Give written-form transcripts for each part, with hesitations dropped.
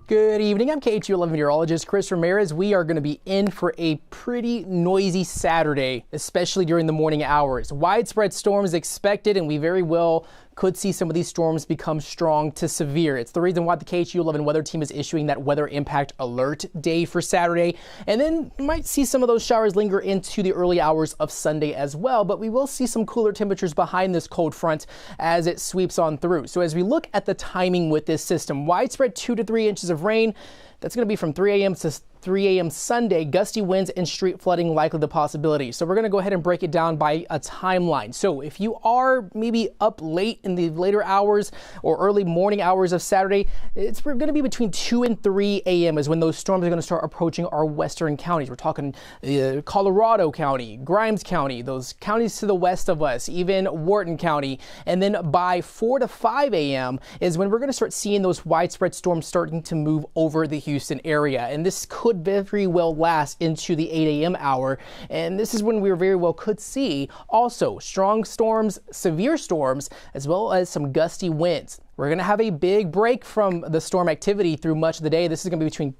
Good evening. I'm KHOU Meteorologist Chris Ramirez. We are going to be in for a pretty noisy Saturday, especially during the morning hours. Widespread storms expected, and we very well could see some of these storms become strong to severe. It's the reason why the KHOU 11 weather team is issuing that weather impact alert day for Saturday. And then you might see some of those showers linger into the early hours of Sunday as well. But we will see some cooler temperatures behind this cold front as it sweeps on through. So as we look at the timing with this system, widespread 2 to 3 inches of rain. That's going to be from 3 a.m. to 3 a.m. Sunday. Gusty winds and street flooding likely the possibility. So we're going to go ahead and break it down by a timeline. So if you are maybe up late in the later hours or early morning hours of Saturday, it's going to be between 2 and 3 a.m. is when those storms are going to start approaching our western counties. We're talking Colorado County, Grimes County, those counties to the west of us, even Wharton County. And then by 4 to 5 a.m. is when we're going to start seeing those widespread storms starting to move over the Houston area. And this could very well last into the 8 a.m. hour. And this is when we very well could see also strong storms, severe storms, as well as some gusty winds. We're going to have a big break from the storm activity through much of the day. This is going to be between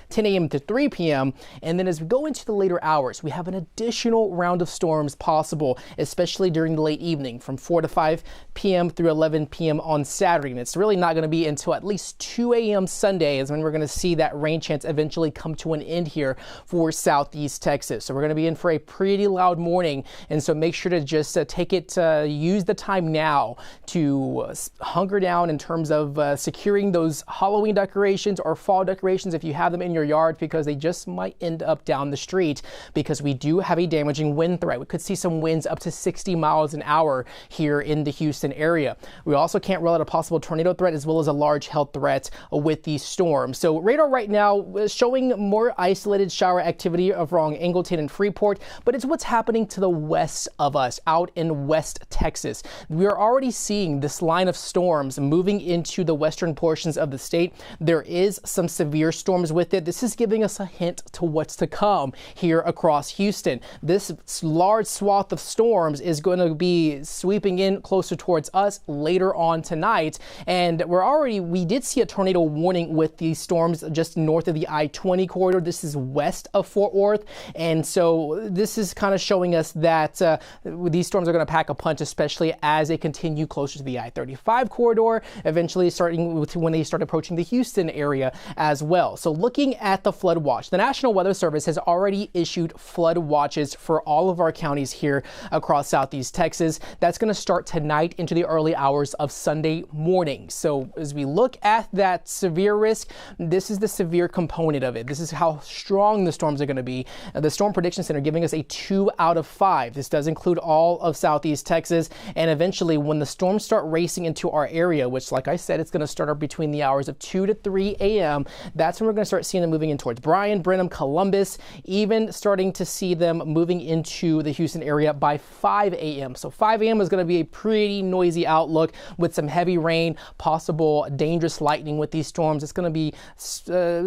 10 a.m. to 3 p.m. And then as we go into the later hours, we have an additional round of storms possible, especially during the late evening from 4 to 5 p.m. through 11 p.m. on Saturday. And it's really not going to be until at least 2 a.m. Sunday is when we're going to see that rain chance eventually come to an end here for Southeast Texas. So we're going to be in for a pretty loud morning. And so make sure to just use the time now to hunker down in terms of securing those Halloween decorations or fall decorations if you have them in your yard, because they just might end up down the street because we do have a damaging wind threat. We could see some winds up to 60 miles an hour here in the Houston area. We also can't rule out a possible tornado threat as well as a large hail threat with these storms. So radar right now is showing more isolated shower activity around Angleton and Freeport, but it's what's happening to the west of us out in West Texas. We are already seeing this line of storms moving into the western portions of the state. There is some severe storms with it. This is giving us a hint to what's to come here across Houston. This large swath of storms is going to be sweeping in closer towards us later on tonight. And we did see a tornado warning with these storms just north of the I-20 corridor. This is west of Fort Worth. And so this is kind of showing us that these storms are going to pack a punch, especially as they continue closer to the I-35 corridor, eventually starting with when they start approaching the Houston area as well. So looking at the flood watch, the National Weather Service has already issued flood watches for all of our counties here across Southeast Texas. That's going to start tonight into the early hours of Sunday morning. So as we look at that severe risk, this is the severe component of it. This is how strong the storms are going to be. The Storm Prediction Center giving us a 2 out of 5. This does include all of Southeast Texas. And eventually when the storms start racing into our area, which, like I said, it's going to start up between the hours of 2 to 3 a.m. That's when we're going to start seeing them moving in towards Bryan, Brenham, Columbus, even starting to see them moving into the Houston area by 5 a.m. So 5 a.m. is going to be a pretty noisy outlook with some heavy rain, possible dangerous lightning with these storms. It's going to be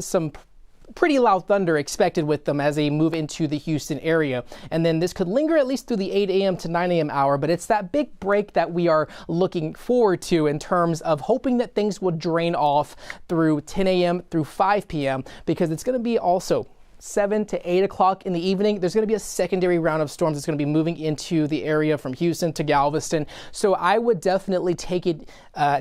some pretty loud thunder expected with them as they move into the Houston area. And then this could linger at least through the 8 a.m. to 9 a.m. hour, but it's that big break that we are looking forward to in terms of hoping that things will drain off through 10 a.m. through 5 p.m. because it's going to be also 7 to 8 o'clock in the evening. There's going to be a secondary round of storms that's going to be moving into the area from Houston to Galveston. So I would definitely take it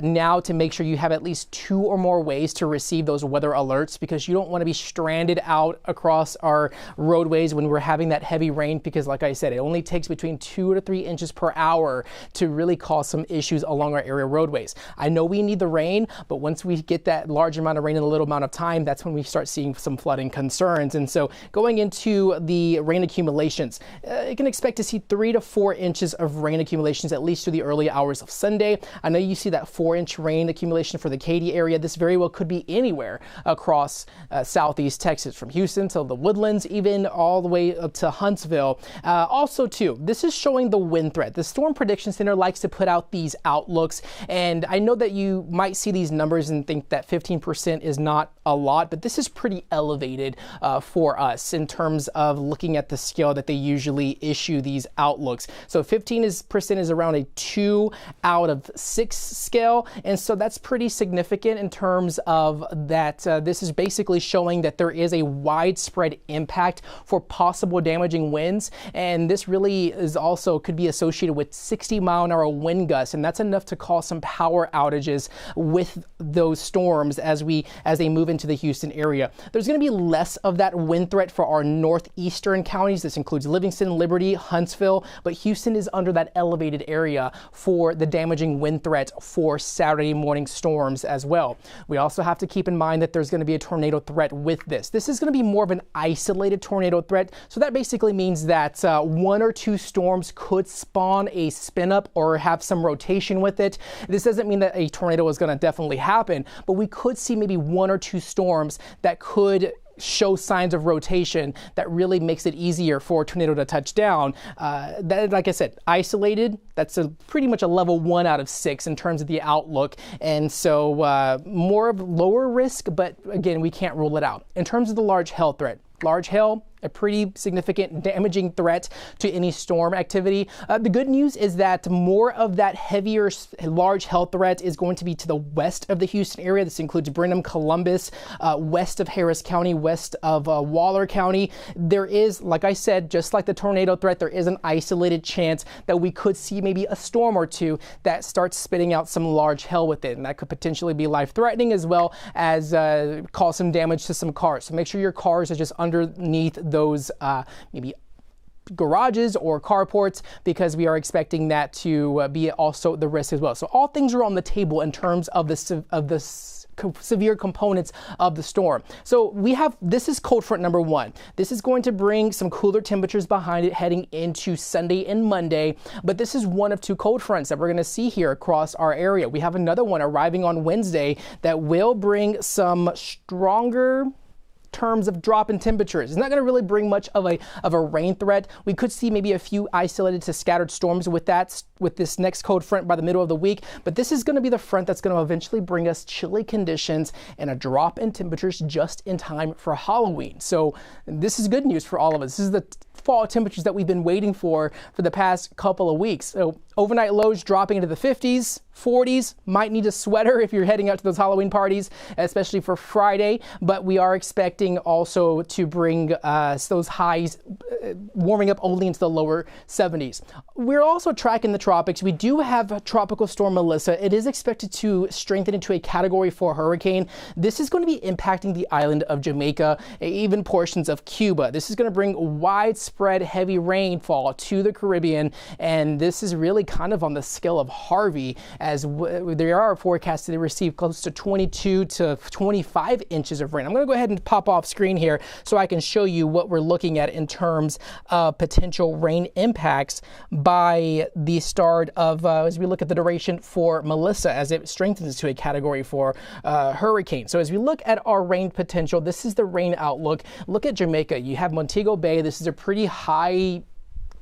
now to make sure you have at least 2 or more ways to receive those weather alerts, because you don't want to be stranded out across our roadways when we're having that heavy rain, because like I said, it only takes between 2 to 3 inches per hour to really cause some issues along our area roadways. I know we need the rain, but once we get that large amount of rain in a little amount of time, that's when we start seeing some flooding concerns. And so going into the rain accumulations, you can expect to see 3 to 4 inches of rain accumulations at least through the early hours of Sunday. I know you see that 4-inch rain accumulation for the Katy area. This very well could be anywhere across Southeast Texas, from Houston to the Woodlands, even all the way up to Huntsville. Also too, this is showing the wind threat. The Storm Prediction Center likes to put out these outlooks, and I know that you might see these numbers and think that 15% is not a lot, but this is pretty elevated for us in terms of looking at the scale that they usually issue these outlooks. So 15% is around a 2 out of 6 scale, and so that's pretty significant in terms of that. This is basically showing that there is a widespread impact for possible damaging winds, and this really is also could be associated with 60-mile-an-hour wind gusts, and that's enough to cause some power outages with those storms as they move into the Houston area. There's going to be less of that wind threat for our northeastern counties. This includes Livingston, Liberty, Huntsville, but Houston is under that elevated area for the damaging wind threat for Saturday morning storms as well. We also have to keep in mind that there's going to be a tornado threat with this. This is going to be more of an isolated tornado threat, so that basically means that 1 or 2 storms could spawn a spin up or have some rotation with it. This doesn't mean that a tornado is going to definitely happen, but we could see maybe 1 or 2 storms that could show signs of rotation that really makes it easier for a tornado to touch down. That, like I said, isolated, that's pretty much a level 1 out of 6 in terms of the outlook. And so more of lower risk, but again, we can't rule it out. In terms of the large hail threat, large hail, a pretty significant damaging threat to any storm activity. The good news is that more of that heavier large hail threat is going to be to the west of the Houston area. This includes Brenham, Columbus, west of Harris County, west of Waller County. There is, like I said, just like the tornado threat, there is an isolated chance that we could see maybe a storm or two that starts spitting out some large hail with it, and that could potentially be life-threatening as well as cause some damage to some cars. So make sure your cars are just underneath those maybe garages or carports, because we are expecting that to be also the risk as well. So all things are on the table in terms of the severe components of the storm. So this is cold front number 1. This is going to bring some cooler temperatures behind it heading into Sunday and Monday, but this is one of 2 cold fronts that we're going to see here across our area. We have another one arriving on Wednesday that will bring some stronger terms of drop in temperatures. It's not going to really bring much of a rain threat. We could see maybe a few isolated to scattered storms with this next cold front by the middle of the week, but this is going to be the front that's going to eventually bring us chilly conditions and a drop in temperatures just in time for Halloween. So this is good news for all of us. This is the fall temperatures that we've been waiting for the past couple of weeks. So overnight lows dropping into the 50s, 40s, might need a sweater if you're heading out to those Halloween parties, especially for Friday, but we are expecting also to bring those highs warming up only into the lower 70s. We're also tracking the tropics. We do have Tropical Storm Melissa. It is expected to strengthen into a Category 4 hurricane. This is going to be impacting the island of Jamaica, even portions of Cuba. This is going to bring widespread heavy rainfall to the Caribbean, and this is really kind of on the scale of Harvey, as they are forecasted to receive close to 22 to 25 inches of rain. I'm going to go ahead and pop off screen here so I can show you what we're looking at in terms of potential rain impacts by the start of, as we look at the duration for Melissa as it strengthens to a Category 4 hurricane. So as we look at our rain potential, this is the rain outlook. Look at Jamaica. You have Montego Bay. This is a pretty high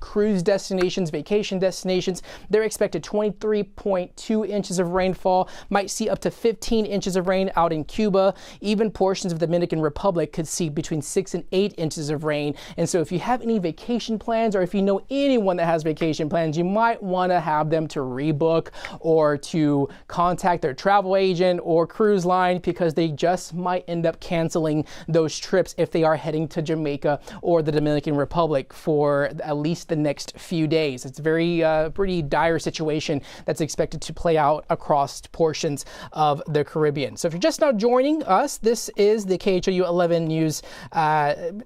cruise destinations, vacation destinations. They're expected 23.2 inches of rainfall, might see up to 15 inches of rain out in Cuba. Even portions of the Dominican Republic could see between 6 and 8 inches of rain. And so if you have any vacation plans, or if you know anyone that has vacation plans, you might want to have them to rebook or to contact their travel agent or cruise line, because they just might end up canceling those trips if they are heading to Jamaica or the Dominican Republic for at least the next few days. It's a very pretty dire situation that's expected to play out across portions of the Caribbean. So if you're just now joining us, this is the KHOU 11 News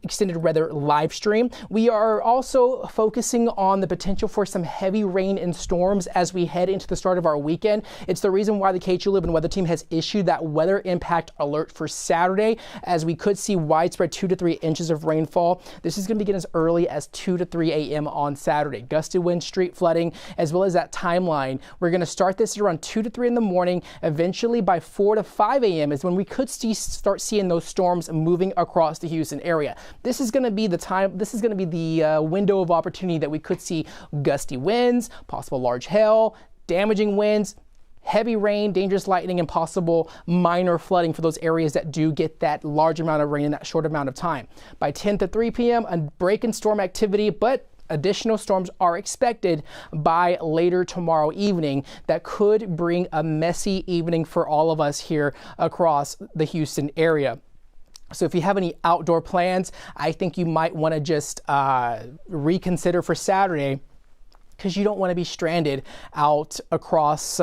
extended weather live stream. We are also focusing on the potential for some heavy rain and storms as we head into the start of our weekend. It's the reason why the KHOU 11 weather team has issued that weather impact alert for Saturday, as we could see widespread 2 to 3 inches of rainfall. This is going to begin as early as 2 to 3 a.m. on Saturday. Gusty wind, street flooding, as well as that timeline. We're going to start this at around 2 to 3 in the morning. Eventually by 4 to 5 a.m. is when we could start seeing those storms moving across the Houston area. This is going to be the time, this is going to be the window of opportunity that we could see gusty winds, possible large hail, damaging winds, heavy rain, dangerous lightning, and possible minor flooding for those areas that do get that large amount of rain in that short amount of time. By 10 to 3 p.m., a break in storm activity, but additional storms are expected by later tomorrow evening that could bring a messy evening for all of us here across the Houston area. So if you have any outdoor plans, I think you might want to just reconsider for Saturday, because you don't want to be stranded out across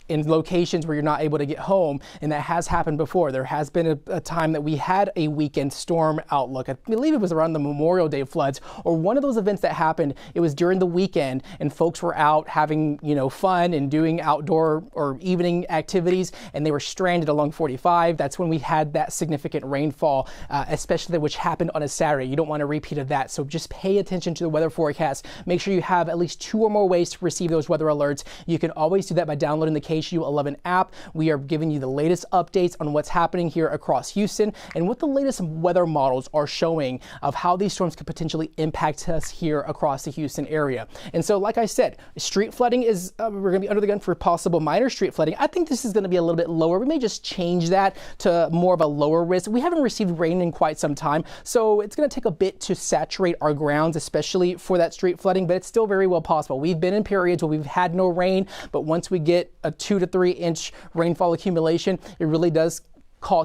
in locations where you're not able to get home, and that has happened before. There has been a time that we had a weekend storm outlook. I believe it was around the Memorial Day floods, or one of those events that happened. It was during the weekend, and folks were out having, fun and doing outdoor or evening activities, and they were stranded along 45. That's when we had that significant rainfall, especially which happened on a Saturday. You don't want a repeat of that, so just pay attention to the weather forecast. Make sure you have at least 2 or more ways to receive those weather alerts. You can always do that by downloading the KHOU 11 app. We are giving you the latest updates on what's happening here across Houston and what the latest weather models are showing of how these storms could potentially impact us here across the Houston area. And so, like I said, street flooding is, we're going to be under the gun for possible minor street flooding. I think this is going to be a little bit lower. We may just change that to more of a lower risk. We haven't received rain in quite some time, so it's going to take a bit to saturate our grounds, especially for that street flooding, but it's still very well possible. We've been in periods where we've had no rain, but once we get a 2 to 3 inch rainfall accumulation, it really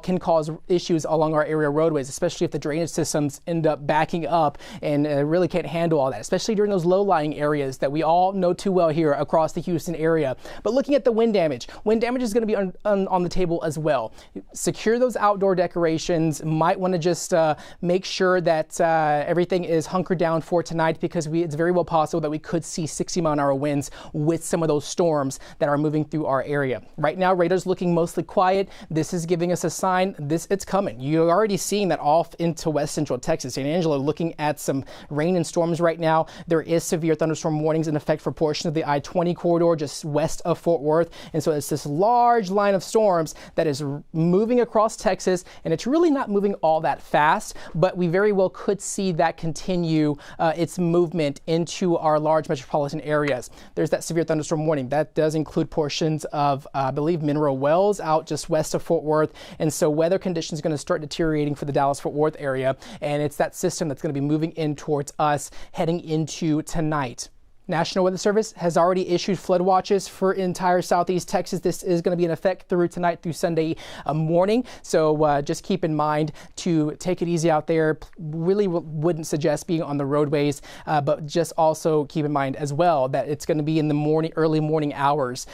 can cause issues along our area roadways, especially if the drainage systems end up backing up and really can't handle all that, especially during those low-lying areas that we all know too well here across the Houston area. But looking at the wind damage is going to be on the table as well. Secure those outdoor decorations. Might want to just make sure that everything is hunkered down for tonight, because it's very well possible that we could see 60-mile-an-hour winds with some of those storms that are moving through our area. Right now, radar's looking mostly quiet. This is giving us a sign it's coming. You're already seeing that off into west central Texas. San Angelo looking at some rain and storms right now. There is severe thunderstorm warnings in effect for portions of the I-20 corridor just west of Fort Worth. And so it's this large line of storms that is moving across Texas, and it's really not moving all that fast, but we very well could see that continue its movement into our large metropolitan areas. There's that severe thunderstorm warning. That does include portions of, I believe, Mineral Wells out just west of Fort Worth. And so weather conditions are going to start deteriorating for the Dallas-Fort Worth area, and it's that system that's going to be moving in towards us heading into tonight. National Weather Service has already issued flood watches for entire southeast Texas. This is going to be in effect through tonight through Sunday morning. So just keep in mind to take it easy out there. Really wouldn't suggest being on the roadways, but just also keep in mind as well that it's going to be in the early morning hours.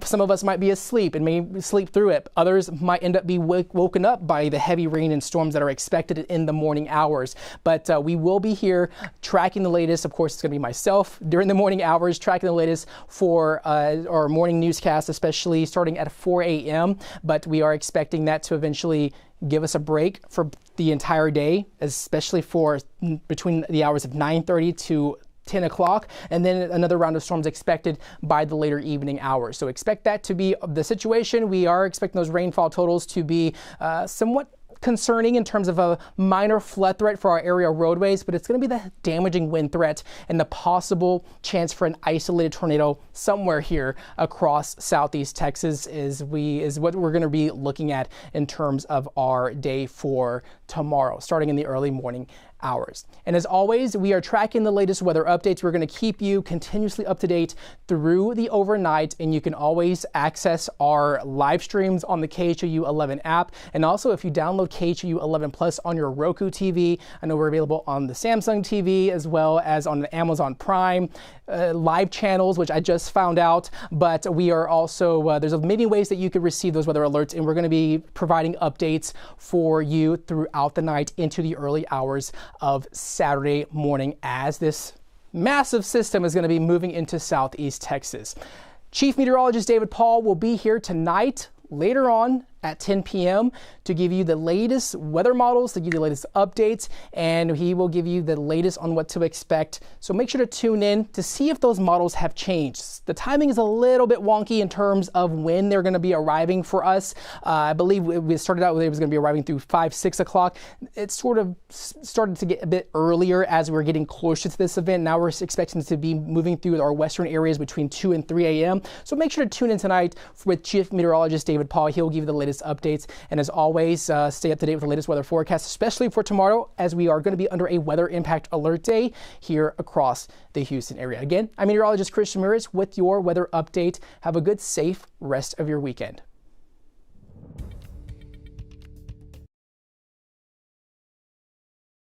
Some of us might be asleep and may sleep through it. Others might end up being woken up by the heavy rain and storms that are expected in the morning hours. But we will be here tracking the latest. Of course, it's going to be myself during the morning hours, tracking the latest for our morning newscast, especially starting at 4 a.m. But we are expecting that to eventually give us a break for the entire day, especially for between the hours of 9:30 to 10 o'clock, and then another round of storms expected by the later evening hours. So expect that to be the situation. We are expecting those rainfall totals to be somewhat concerning in terms of a minor flood threat for our area roadways, but it's going to be the damaging wind threat and the possible chance for an isolated tornado somewhere here across southeast Texas is what we're going to be looking at in terms of our day for tomorrow, starting in the early morning hours. And as always, we are tracking the latest weather updates. We're going to keep you continuously up to date through the overnight, and you can always access our live streams on the KHOU 11 app. And also, if you download KHOU 11 Plus on your Roku TV, I know we're available on the Samsung TV as well as on the Amazon Prime live channels, which I just found out. But we are also, there's many ways that you could receive those weather alerts, and we're going to be providing updates for you throughout the night into the early hours of Saturday morning as this massive system is going to be moving into southeast Texas. Chief Meteorologist David Paul will be here tonight later on at 10 p.m. to give you the latest weather models, to give you the latest updates, and he will give you the latest on what to expect. So make sure to tune in to see if those models have changed. The timing is a little bit wonky in terms of when they're going to be arriving for us. I believe we started out with it was going to be arriving through 5, 6 o'clock. It sort of started to get a bit earlier as we're getting closer to this event. Now we're expecting to be moving through our western areas between 2 and 3 a.m. So make sure to tune in tonight with Chief Meteorologist David Paul. He'll give you the latest updates. And as always, stay up to date with the latest weather forecast, especially for tomorrow, as we are going to be under a weather impact alert day here across the Houston area. Again, I'm meteorologist Chris Ramirez with your weather update. Have a good, safe rest of your weekend.